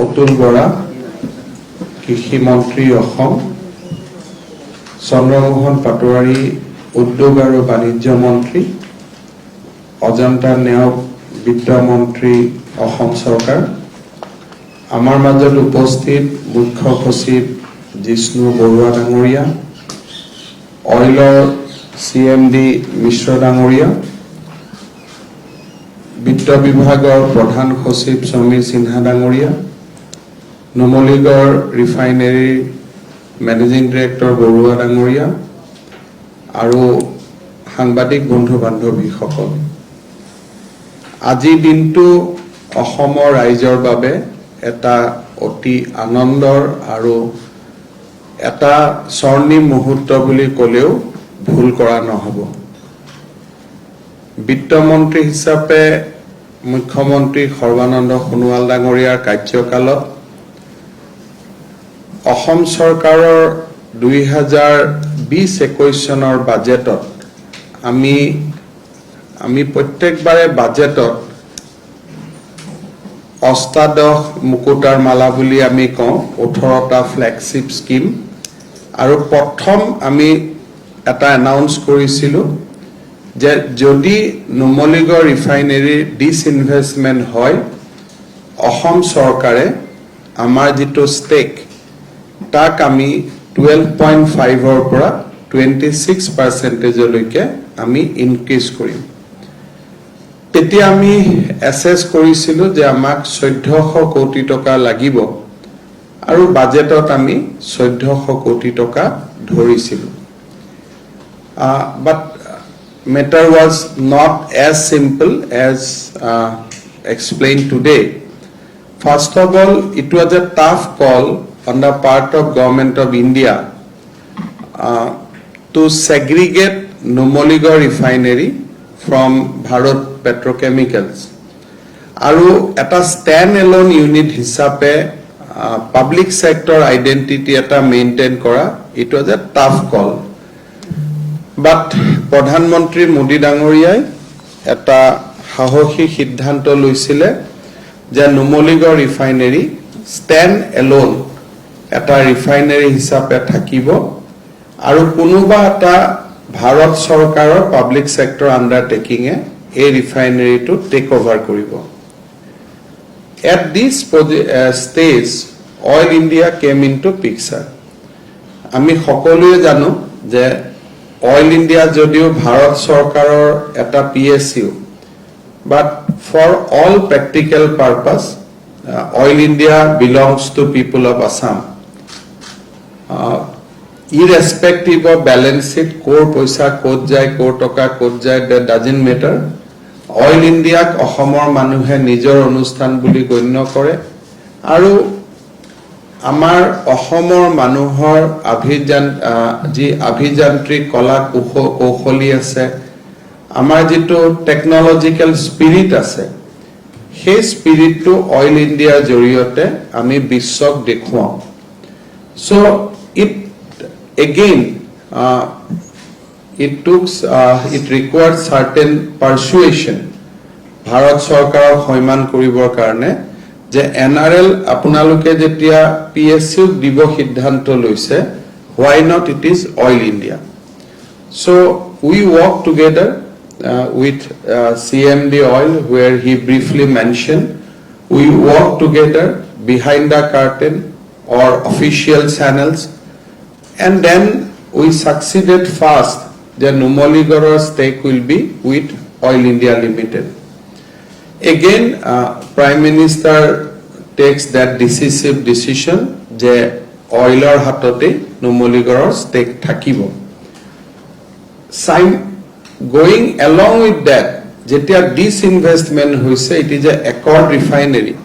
অতুল বৰা কৃষি মন্ত্ৰী অসম, চন্দ্ৰমোহন পাটোৱাৰী উদ্যোগ আৰু বাণিজ্য মন্ত্ৰী, অজন্তা নেওগ বিত্ত মন্ত্ৰী অসম চৰকাৰ, আমাৰ মাজত উপস্থিত মুখ্য সচিব জিষ্ণু বৰুৱা ডাঙৰীয়া, অইলৰ CMD মিশ্ৰ ডাঙৰীয়া, বিত্ত বিভাগৰ প্ৰধান সচিব সমীৰ সিনহা ডাঙৰীয়া, নুমলীগড় ৰিফাইনেৰীৰ মেনেজিং ডিৰেক্টৰ বৰুৱা ডাঙৰীয়া আৰু সাংবাদিক বন্ধু বান্ধৱীসকল, আজি দিনটো অসমৰ ৰাইজৰ বাবে এটা অতি আনন্দৰ আৰু এটা স্বৰ্ণিম মুহূৰ্ত বুলি ক'লেও ভুল কৰা নহ'ব। বিত্তমন্ত্ৰী হিচাপে মুখ্যমন্ত্ৰী সৰ্বানন্দ সোণোৱাল ডাঙৰীয়াৰ কাৰ্যকালত অসম চৰকাৰৰ 2020-21 চনৰ বাজেটত আমি প্ৰত্যেকবাৰে বাজেটত অষ্টাদশ মুকুটাৰ মালা বুলি আমি কওঁ 18টা ফ্লেগশ্বিপ স্কিম আৰু প্ৰথম আমি এটা এনাউন্স কৰিছিলোঁ যে যদি নুমলীগড় ৰিফাইনেৰীৰ ডিসইনভেষ্টমেন্ট হয় অসম চৰকাৰে আমাৰ যিটো ষ্টেক তাক আমি 12.5 ৰ পৰা 26% লৈকে আমি ইনক্ৰিজ কৰিম। তেতিয়া আমি এসেস কৰিছিলোঁ যে আমাক 1400 কোটি টকা লাগিব আৰু বাজেটত আমি 1400 কোটি টকা ধৰিছিলোঁ। But matter was not as simple as explained today. First of all, it was a tough call on the part of Government of India to segregate Numaligarh refinery from Bharat Petrochemicals. Aru eta stand-alone unit hisabe public sector identity eta maintain kora, it was a tough call. But Pradhan Mantri Modi Dangoriyai eta sahosi siddhanto loisile je Numaligarh refinery stand-alone eta refinery hisabe thakibo aru konoba eta Bharat Sarkarar public sector undertaking a refinery to take over koribo. At this stage, Oil India came into picture. Ami সকলোৱে জানো যে Oil India যদিও Bharat Sarkarar eta PSU, but for all practical purpose, Oil India belongs to people of Assam. Irrespective of balance sheet, core paisa kot jai, core toka kot jai, that doesn't matter. Oil India অসমৰ মানুহে নিজৰ অনুষ্ঠান বুলি গণ্য কৰে আৰু আমাৰ অসমৰ মানুহৰ অভিযান্ত্ৰিক কলা কৌশলী আছে, আমাৰ যিটো টেকনলজিক্যাল স্পিৰিট আছে, সেই স্পিৰিটটো অইল ইণ্ডিয়াৰ জৰিয়তে আমি বিশ্বক দেখুৱাওঁ। So it required certain persuasion Bharat Sarkarar hoiman koribor karone je NRL apunaluke jetia PSU dibo siddhanto loise, why not it is Oil India. So we work together with CMD Oil, where he briefly mentioned we work together behind the curtain or official channels, and then we succeeded fast. The Numaligarh stake will be with Oil India Limited. Again, Prime Minister takes that decisive decision je oiler hatote Numaligarh stake thakibo. Going along with that, jetia disinvestment hoise, it is a Accord refinery.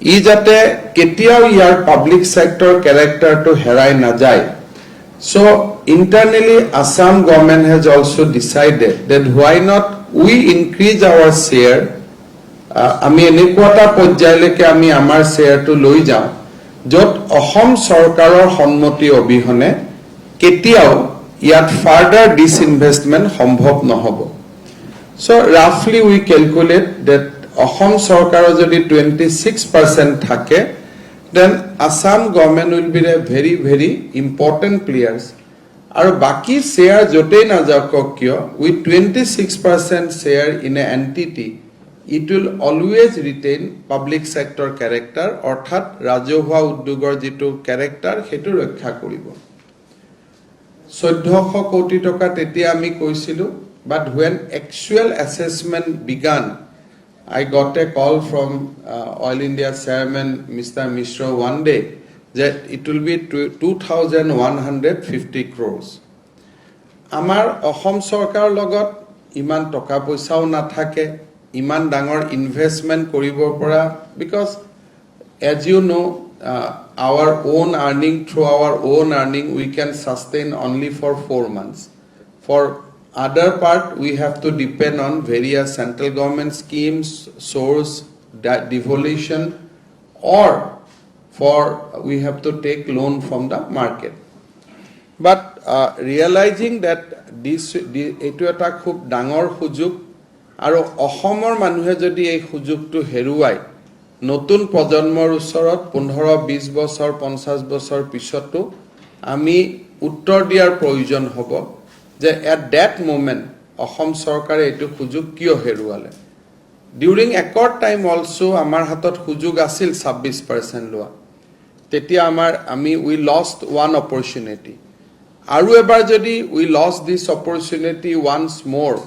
I jate ketiao yar public sector character to herai na jai. So internally, Assam government has also decided that why not we increase our share. Ami enekota porjayaleke ami amar share to loi jao jot Ahom Sarkarar honmoti obihone ketiao yat further disinvestment সম্ভৱ নহব। So roughly we calculate that Ahom Sarkarar jodi 26% থাকে then Assam government will be a very, very important players. আৰু বাকি share যতেই নাযাওক কিয়, with 26% share in an entity, it will always retain public sector character, অৰ্থাৎ ৰাজহুৱা উদ্যোগৰ যিটো character সেইটো ৰক্ষা কৰিব। 1400 কোটি টকা তেতিয়া আমি কৈছিলো, but when actual assessment began, I got a call from Oil India chairman Mr. Mishra one day that it will be 2,150 crores. Amar Ahom Sarkar logot iman toka poisao nathake, iman dangor investment koribo pora, because as you know, our own earning, through our own earning, we can sustain only for 4 months. For other part, we have to depend on various central government schemes, source, devolution, or we have to take loan from the market. But realizing that etu eta khub dangor sujog aru Ahomor manuhe jodi ei sujogtu heruai নতুন প্ৰজন্মৰ ওচৰত 15-20 বছৰ 50 বছৰ পিছতো আমি উত্তৰ দিয়াৰ প্ৰয়োজন হ'ব যে at that moment অসম চৰকাৰে এটো সুযোগ কিয় হেৰুৱালে। During accord time also আমাৰ হাতত সুযোগ আছিল 26% লোৱা, তেতিয়া we lost one opportunity, আৰু এবাৰ যদি we lost this opportunity once more,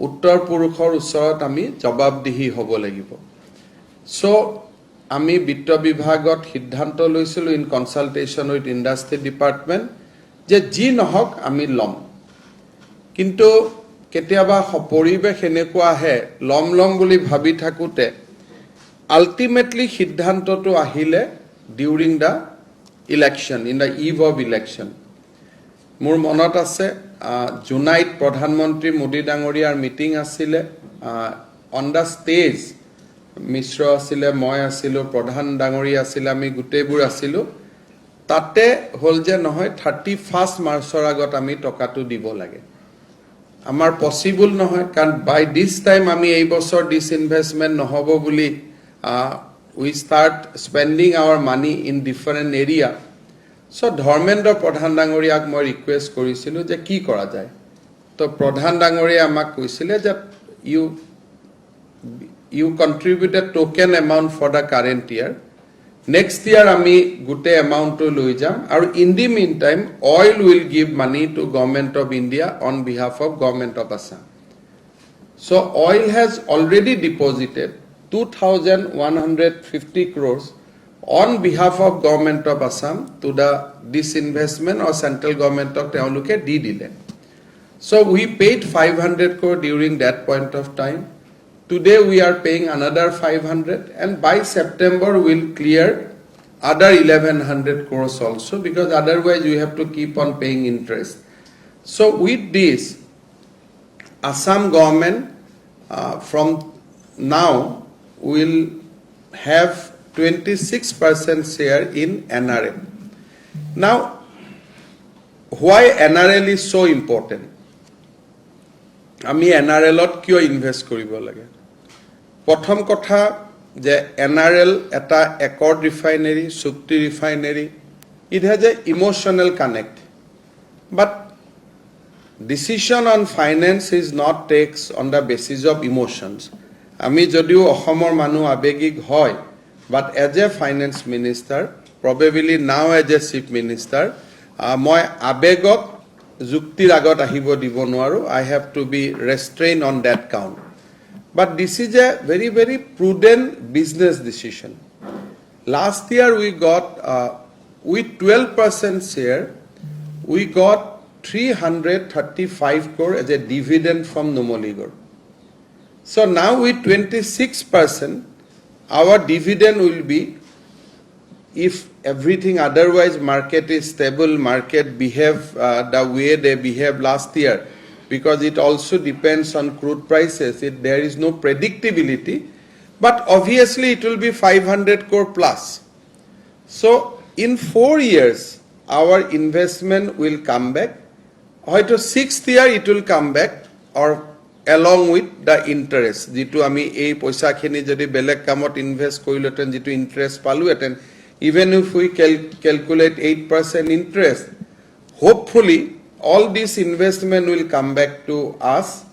উত্তৰ পুৰুষৰ ওচৰত আমি জবাবদিহি হ'ব লাগিব। So, আমি বিত্ত বিভাগত সিদ্ধান্ত লৈছিলো in consultation with industry department যে জি নহক আমি লম, কিন্তু কেতিয়াবা পৰিবেশ এনেকুৱা আহে লম বুলি ভাবি থাকোতে ultimately সিদ্ধান্তটো আহিলে during the election, in the eve of election. মোৰ মনত আছে জুনাইত প্ৰধানমন্ত্ৰী মোদী ডাঙৰীয়াৰ মিটিং আছিলে, on the stage মিশ্ৰ আছিলে, মই আছিলো, প্ৰধান ডাঙৰী আছিলে, আমি গুটেইবোৰ আছিলো। তাতে হল যে নহয় 31 মাৰ্চৰ আগত আমি টকাটো দিব লাগে। আমাৰ পসিবল নহয়, কাৰণ বাই দিস টাইম আমি এই বছৰ ডিসইনভেস্টমেন্ট নহব বুলি we start spending our money in different area. So Dharmendra প্ৰধান ডাঙৰীয়াক মই ৰিকুৱেষ্ট কৰিছিলো যে কি কৰা যায়। তো প্ৰধান ডাঙৰীয়া আমাক কৈছিলে যে you contributed token amount for the current year. Next year, ami gute amount to loi jam. Or in the meantime, oil will give money to Government of India on behalf of Government of Assam. So oil has already deposited 2,150 crores on behalf of Government of Assam to the disinvestment or central government of Teoluke di dile. So we paid 500 crore during that point of time. Today we are paying another 500, and by September we'll clear other 1,100 crores also, because otherwise we have to keep on paying interest. So with this, Assam government from now will have 26% share in NRL. Now, why NRL is so important? আমি NRLত কিয় invest কৰিব লাগে। প্ৰথম কথা যে NRL এটা accord refinery, চুক্তি refinery, it has a emotional connect, but decision on finance is not takes on the basis of emotions. আমি যদিও অসমৰ মানুহ আবেগিক হয়, but as a finance minister, probably now as a chief minister, মই আবেগক যুক্তিৰ আগত আহিব দিব নোৱাৰো। I have to be restrained on that count. But this is a very, very prudent business decision. Last year we got, with 12% share, we got 335 crore as a dividend from Numaligarh. So now with 26%, our dividend will be, if everything otherwise market is stable, market behave the way they behaved last year, because it also depends on crude prices, there is no predictability, but obviously it will be 500 crore plus. So in 4 years our investment will come back, hoyto 6th year it will come back, or along with the interest jitu ami ei paisa khini jodi belek kamot invest koriloten jitu interest palu eten, even if we calculate 8% interest, hopefully all this investment will come back to us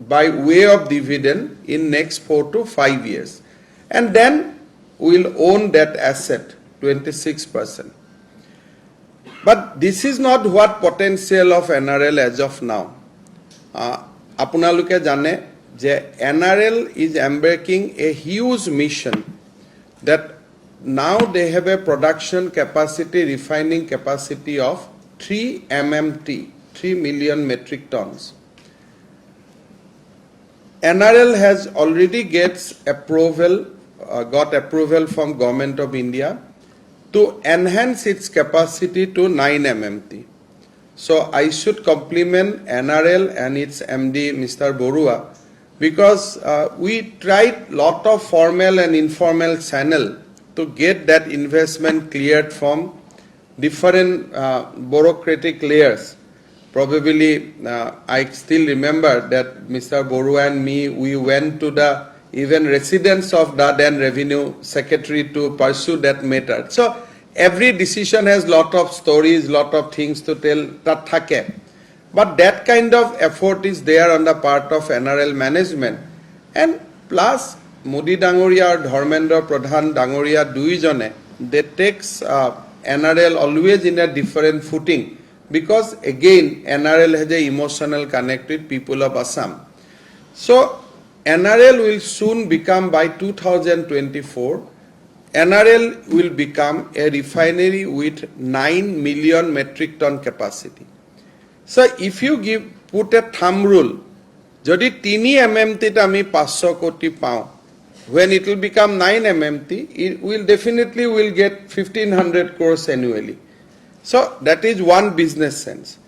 by way of dividend in next 4 to 5 years. And then we'll own that asset 26%. But this is not what potential of NRL as of now. Apunaluke jane je NRL is embarking a huge mission that now they have a production capacity, refining capacity of 3 MMT, 3 million metric tons. NRL has already got approval from Government of India to enhance its capacity to 9 MMT. So I should compliment NRL and its MD, Mr. Borua, because we tried lot of formal and informal channel to get that investment cleared from different bureaucratic layers. Probably, I still remember that Mr. Borua and me, we went to the even residence of the then Revenue Secretary to pursue that matter. So every decision has lot of stories, lot of things to tell. That thake. But that kind of effort is there on the part of NRL management. And plus, Modi Dangoria or Dharmendra Pradhan Dangoria duijone, they takes NRL always in a different footing. Because again, NRL has a emotional connect with people of Assam. So NRL will soon become, by 2024, NRL will become a refinery with 9 million metric ton capacity. So if you put a thumb rule, jodi 3 MMT ami 500 koti pao, when it will become 9 MMT, it will definitely get 1500 crores annually. So that is one business sense.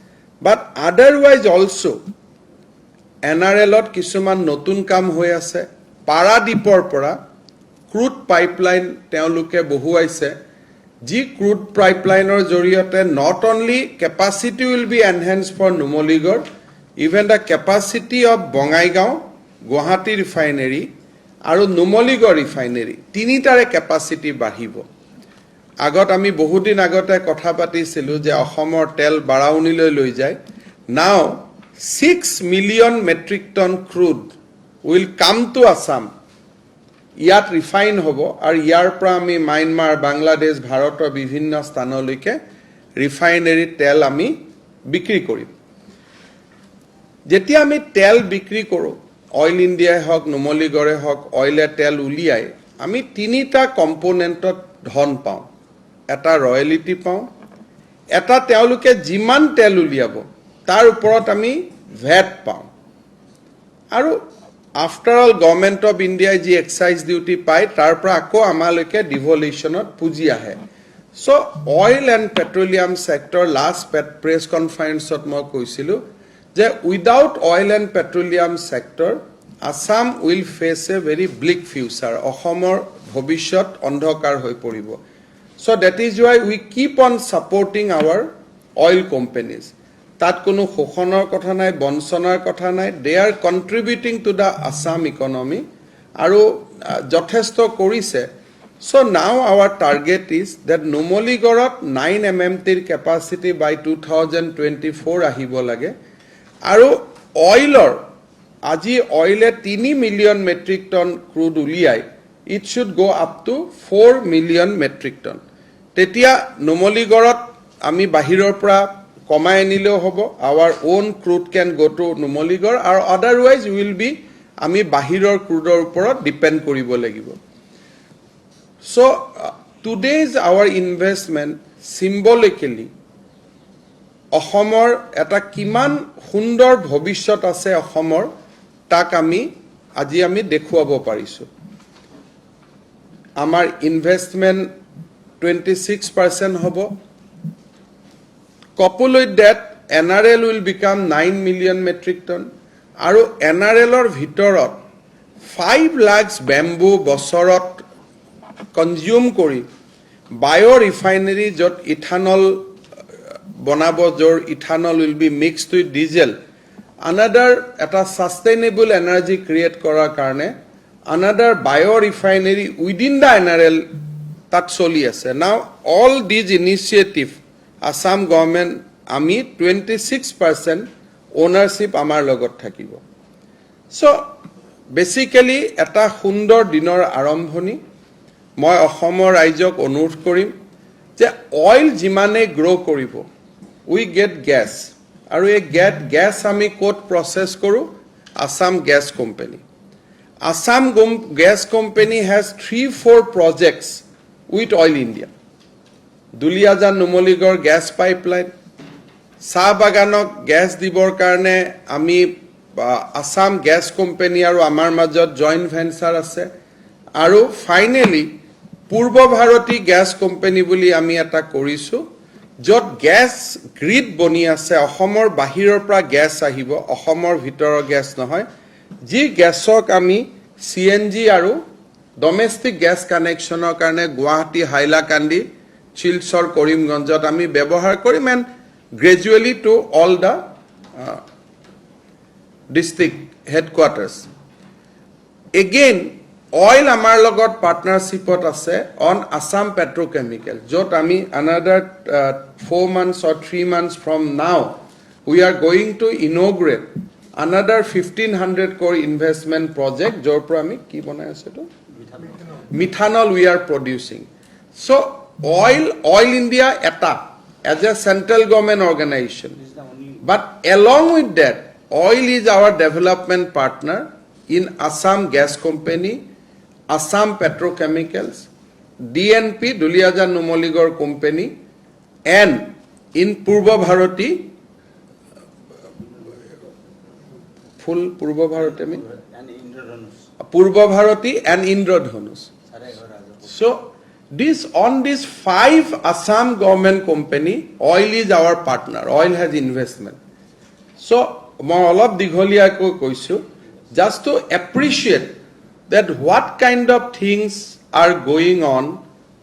But otherwise also, NRLot kisuman notun kam hoi ase, Paradipor pora, crude pipeline teoluke bohuaise, G crude pipeline or joriote, not only capacity will be enhanced for Numaligarh, even the capacity of Bongaigaon, Guwahati refinery, aru Numaligarh refinery, tinitare capacity bahibo. Agot ami বহুদিন আগতে কথা পাতিছিলো যে অসমৰ তেল বাৰাউনিলৈ লৈ যায়. Now 6 million metric ton crude will come to Assam. ইয়াত ৰিফাইন হ'ব আৰু ইয়াৰ পৰা আমি মায়ানমাৰ, বাংলাদেশ, ভাৰতৰ বিভিন্ন স্থানলৈকে ৰিফাইনাৰী তেল আমি বিক্ৰী কৰিম. যেতিয়া আমি তেল বিক্ৰী কৰো, অইল ইণ্ডিয়াই হওক, নুমলীগড়ে হওক, অইলে তেল উলিয়াই, আমি তিনিটা কম্পোনেন্টত ধন পাওঁ. এটা ৰয়েলিটি পাওঁ, এটা তেওঁলোকে যিমান তেল উলিয়াব তাৰ ওপৰত আমি ভ্যাট পাওঁ, আৰু আফটাৰ অল গভৰ্নমেণ্ট অফ ইণ্ডিয়াই যি এক্সাইজ ডিউটি পায় তাৰ পৰা আকৌ আমালৈকে ডিভলিউশ্যনত পুঁজি আহে. So oil and petroleum sector last press কনফাৰেন্সত মই কৈছিলোঁ যে without oil and petroleum sector Assam will face a very bleak future. অসমৰ ভৱিষ্যত অন্ধকাৰ হৈ পৰিব. So that is why we keep on supporting our oil companies. Tat kono khokhonar kotha nai, bonsonar kotha nai. They are contributing to the Assam economy. Aru jothesto korise. So now our target is that Numaligarhot 9 MMT capacity by 2024 ahibo lage. Aru oilor aji oile 3 million metric ton crude uliyai. It should go up to 4 million metric ton. Tetia Numaligarhot ami bahiror pra komai anileo hobo. Our own crude can go to Numaligarh, or otherwise will be ami bahiror crude oporot depend koribo lagibo. So today's our investment symbolically Ahomor eta kiman sundor bhobishyot ase Ahomor tak ami aji ami dekhuabo parisu. Our investment 26% hobo. Coupled with that, NRL will become 9 million metric ton. Aru NRL or Vitorot 5 lakhs bamboo bosorot consume kori biorefinery jot ethanol bonabo jor ethanol will be mixed with diesel. Another eta sustainable energy create kora karne another biorefinery within the NRL তাত চলি আছে নাও all these initiative Assam government আমি 26% ওনাৰশিপ আমাৰ লগত থাকিব so basically এটা সুন্দৰ দিনৰ আৰম্ভণি মই অসমৰ ৰাইজক অনুৰোধ কৰিম যে অইল যিমানে গ্ৰো কৰিব উই গেট গ্যাস আৰু এই গ্যাস আমি কোট প্ৰসেস কৰো Assam Gas Company. Assam Gas Company has 3-4 projects with Oil India. Duliajan Numoligarh gas pipeline, Saah Baganok gas dibor karne ami Assam Gas Company aru amar majot joint venture ase. Aru finally Purbo Bharati Gas Company buli ami eta korisu. Jot gas grid boni ase Ahomor bahiror pra gas ahibo Ahomor bhitoror gas nohoy ji gasok ami CNG aru domestic gas connectionor karne Guwahati Hailakandi Chilsor Korimganjot ami byabohar korim and gradually to all the district headquarters again Oil amar logot partnership ase on Assam Petrochemical. Jot ami another 4 months or 3 months from now, we are going to inaugurate another 1,500 crore investment project. Jor pro ami ki banai ase to? Methanol we are producing. So Oil India eta as a central government organization. But along with that, oil is our development partner in Assam Gas Company, Assam Petrochemicals, DNP Duliajan Numoligarh Company, and in Purbo Bharati, full Purbo Bharati mean? Purbo Bharati and Indradhanus. So on this 5 Assam government company, oil is our partner. Oil has investment. So মই অলপ দিঘলীয়াকৈ কৈছো just to appreciate that what kind of things are going on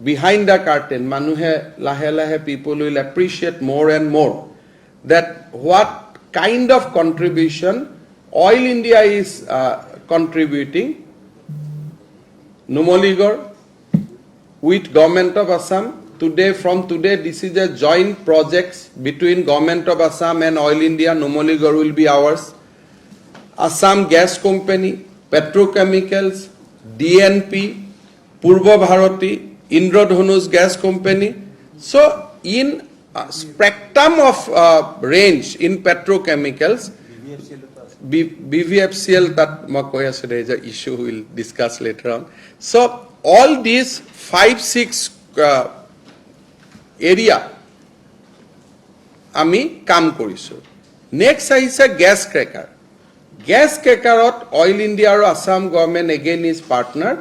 behind the curtain. Manuhe lahe lahe people will appreciate more and more that what kind of contribution Oil India is contributing. Numoligarh with Government of Assam. From today, this is a joint projects between Government of Assam and Oil India. Numoligarh will be ours. Assam Gas Company, Petrochemicals, DNP, Purbo Bharati, Indradhanus Gas Company. So, in spectrum of range in petrochemicals, BVFCL that there is an issue we will discuss later on. So, all these 5-6 area আমি কাম কৰিছো next আহিছে gas cracker gas ক্ৰেকাৰত oil India আৰু Assam government again is partner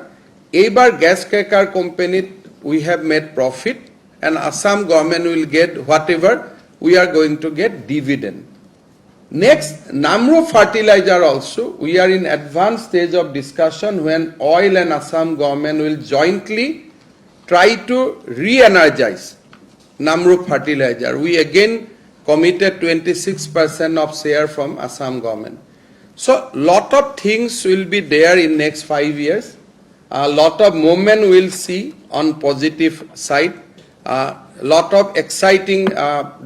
এইবাৰ gas cracker কোম্পানীত we have made profit and Assam government will get whatever we are going to get dividend next Namrup fertiliser also we are in advance stage of discussion when oil and Assam government will jointly try to re-energize Namrup fertilizer. We again committed 26% of share from Assam government. So lot of things will be there in next 5 years. A lot of movement we'll see on positive side. Lot of exciting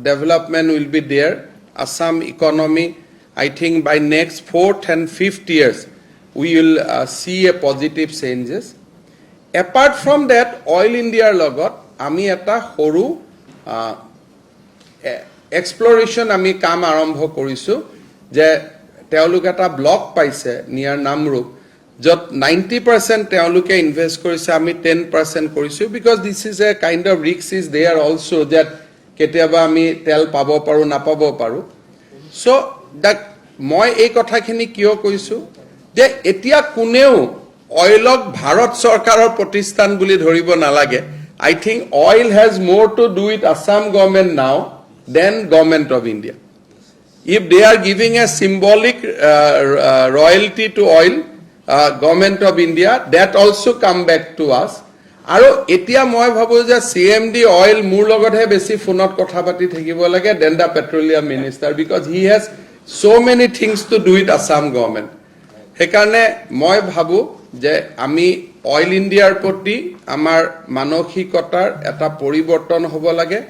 development will be there. Assam economy, I think by next 4th and 5th years, we will see a positive changes. Apart from that, Oil India logot, ami eta horu exploration ami kam arambho korisu, je teoluk eta block paise near Namrup, jot 90% teoluke invest korise, ami 10% korisu, because this is a kind of risk is there also that ketiaba ami tel pabo paru napabo paru. So that moi ei kotha khini kiyo koisu je etia kuneu oilok Bharat Sarkarar protistan buli dhoribo nalage. I think oil has more to do with Assam government now than Government of India. If they are giving a symbolic royalty to oil, Government of India, that also come back to us. Aro etia moi bhabu je CMD oil mur logot he besi phonot kotha pati thakibo lage than the petroleum minister, because he has so many things to do with Assam government. Hekarne moi bhabu যে আমি oil ইণ্ডিয়াৰ প্ৰতি আমাৰ মানসিকতাৰ এটা পৰিৱৰ্তন হ'ব লাগে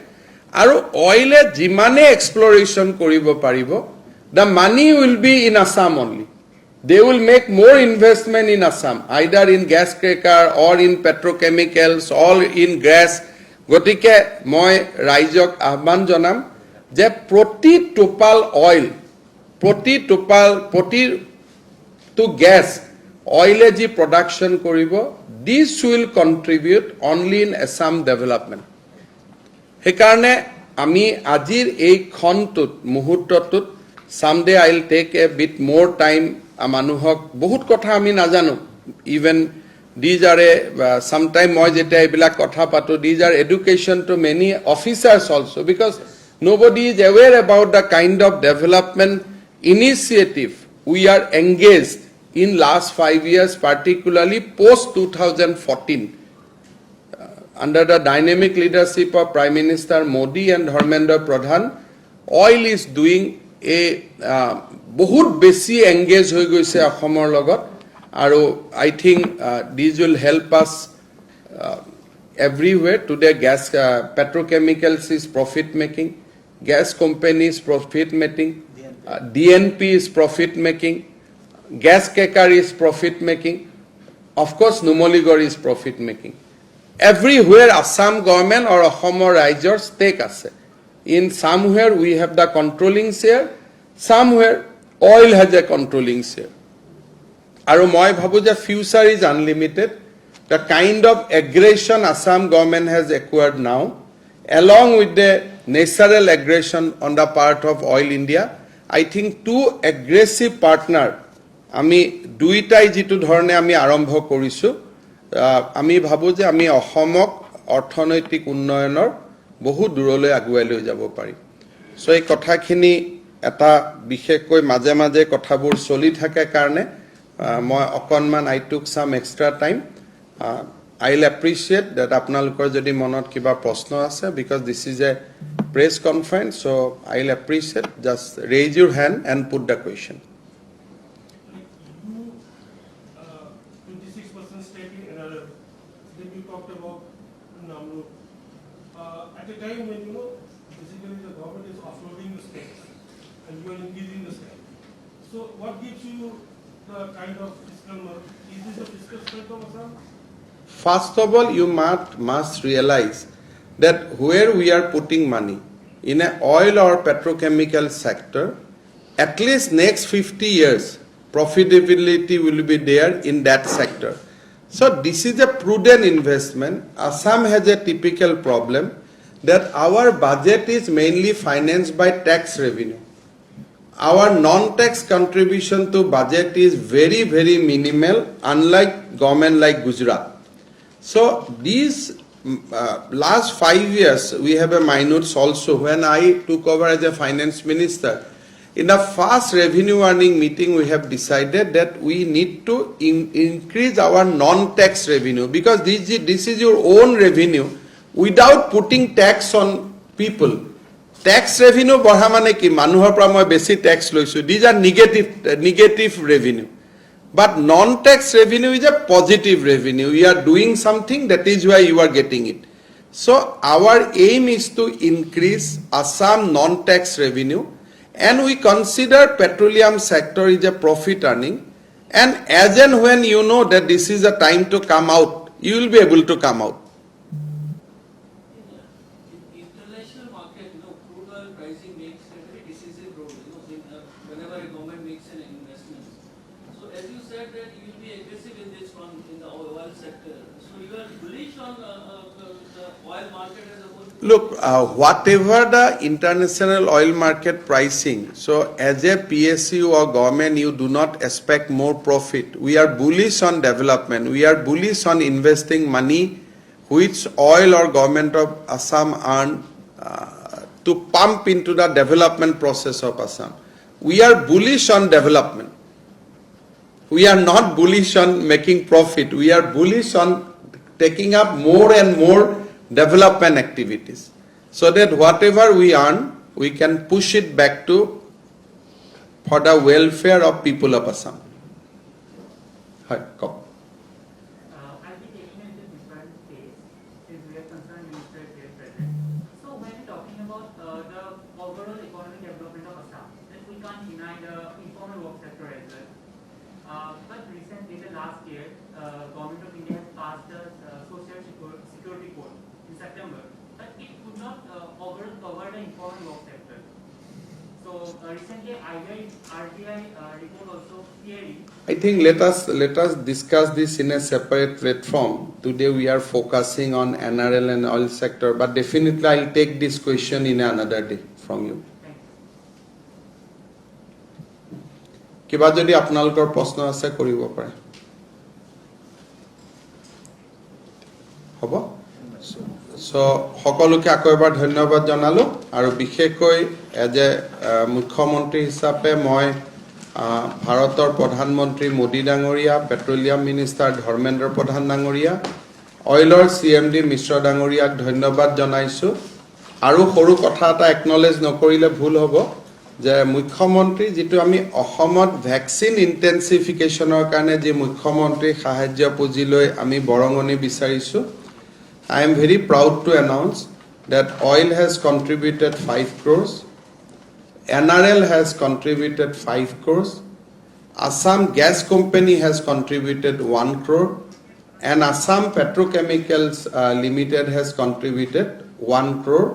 আৰু অইলে যিমানে এক্সপ্লৰেশ্যন কৰিব পাৰিব the money will be in Assam only. They will make more investment in Assam, either in gas cracker or in petrochemicals or in gas. গতিকে মই ৰাইজক আহ্বান জনাম যে প্ৰতি টোপাল অইল, প্ৰতিটো গ্যাস অইলে যি প্ৰডাকশন কৰিব, this will contribute only in Assam development. সেইকাৰণে আমি আজিৰ এই ক্ষণটোত মুহূৰ্তটোত someday I'll take a bit more time মানুহক বহুত কথা আমি নাজানো, even these are sometime মই যেতিয়া এইবিলাক কথা পাতো, these are education to many officers also, because nobody is aware about the kind of development initiative we are engaged in last 5 years, particularly post 2014 under the dynamic leadership of Prime Minister Modi and Dharmendra Pradhan. Oil is doing a বহুত বেছি engage হৈ গৈছে অসমৰ লগত আৰু I think these will help us everywhere. Today gas petrochemicals is profit making, gas companies profit making, DNP is profit making, gas cracker is profit making, of course Numaligarh is profit making. Everywhere Assam government or Asomor Raijor stake আছে. In somewhere we have the controlling share, somewhere oil has a controlling share. Aru moi bhabu je future is unlimited. The kind of aggression Assam government has acquired now, along with the natural aggression on the part of Oil India, I think two aggressive partner ami duitai jitu dhorone ami arambho korisu, ami bhabu je ami Asomok orthonoitik unnoyonor বহু দূৰলৈ আগুৱাই লৈ যাব পাৰি। So এই কথাখিনি এটা বিশেষকৈ মাজে মাজে কথাবোৰ চলি থাকে কাৰণে মই অকনমান I took some extra time. I'll appreciate that আপোনালোকৰ যদি মনত কিবা প্ৰশ্ন আছে, because this is a press conference, so I'll appreciate, just raise your hand and put the question. 26% stake in NRL. Then you talked about Namru. At a time when basically the government is offloading the stakes and you are increasing the stake. So what gives you the kind of fiscal? Is this the fiscal strength of Assam? First of all, you must realize that where we are putting money in an oil or petrochemical sector, at least next 50 years, profitability will be there in that sector. So this is a prudent investment. Assam has a typical problem that our budget is mainly financed by tax revenue. Our non-tax contribution to budget is very, very minimal, unlike government like Gujarat. So these last 5 years, we have a minutes also. When I took over as a finance minister, in the first revenue earning meeting, we have decided that we need to increase our non-tax revenue, because this is your own revenue without putting tax on people. Tax revenue বঢ়া মানে কি, মানুহৰ পৰা মই বেছি tax লৈছো, these are negative revenue. But non-tax revenue is a positive revenue. We are doing something, that is why you are getting it. So our aim is to increase Assam non-tax revenue, and we consider petroleum sector is a profit earning, and as and when you know that this is the time to come out, you will be able to come out. International market, crude oil pricing makes a very decisive role, whenever a government makes an investment. So as you said that you will be aggressive in this one, in the oil sector. So you are bullish on the oil market as a whole? Look, whatever the international oil market pricing, so as a PSU or government, you do not expect more profit. We are bullish on development. We are bullish on investing money which oil or government of Assam earn to pump into the development process of Assam. We are bullish on development. We are not bullish on making profit. We are bullish on taking up more and more development activities, so that whatever we earn, we can push it back to for the welfare of people of Assam. Hi, come. deny the informal work sector as well. But recently, the last year, Government of India has passed the Social Security Code in September, but it could not cover the informal work sector. So recently, RBI report also clearly. I think let us discuss this in a separate platform. Today we are focusing on NRL and oil sector, but definitely I'll take this question in another day from you. Thank you. কিবা যদি আপোনালোকৰ প্ৰশ্ন আছে কৰিব পাৰে হ'ব so সকলোকে আকৌ এবাৰ ধন্যবাদ জনালো আৰু বিশেষকৈ এজ এ মুখ্যমন্ত্ৰী হিচাপে মই ভাৰতৰ প্ৰধানমন্ত্ৰী মোদী ডাঙৰীয়া পেট্ৰলিয়াম মিনিষ্টাৰ ধৰ্মেন্দ্ৰ প্ৰধান ডাঙৰীয়া অইলৰ CMD মিশ্ৰ ডাঙৰীয়াক ধন্যবাদ জনাইছো আৰু সৰু কথা এটা একনলেজ নকৰিলে ভুল হ'ব যে মুখ্যমন্ত্ৰী যেটো আমি অসমত ভ্যাকচিন ইন্টেনসিফিকেশনৰ কাৰণে যে মুখ্যমন্ত্ৰী সাহায্য পুঁজি লৈ আমি বৰঙনি বিচাৰিছো I am very proud to announce that oil has contributed 5 crores, NRL has contributed 5 crores, Assam Gas Company has contributed 1 crore, and Assam Petrochemicals Limited has contributed 1 crore.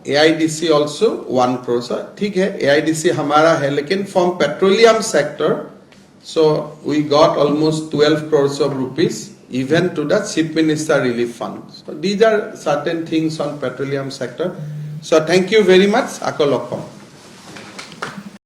AIDC also 1 crore. So, ठीक है, AIDC हमारा है, लेकिन from petroleum sector, so we got almost 12 crores of rupees. Even to the Chief Minister Relief Fund. So these are certain things on petroleum sector. So thank you very much. Ako lok pam.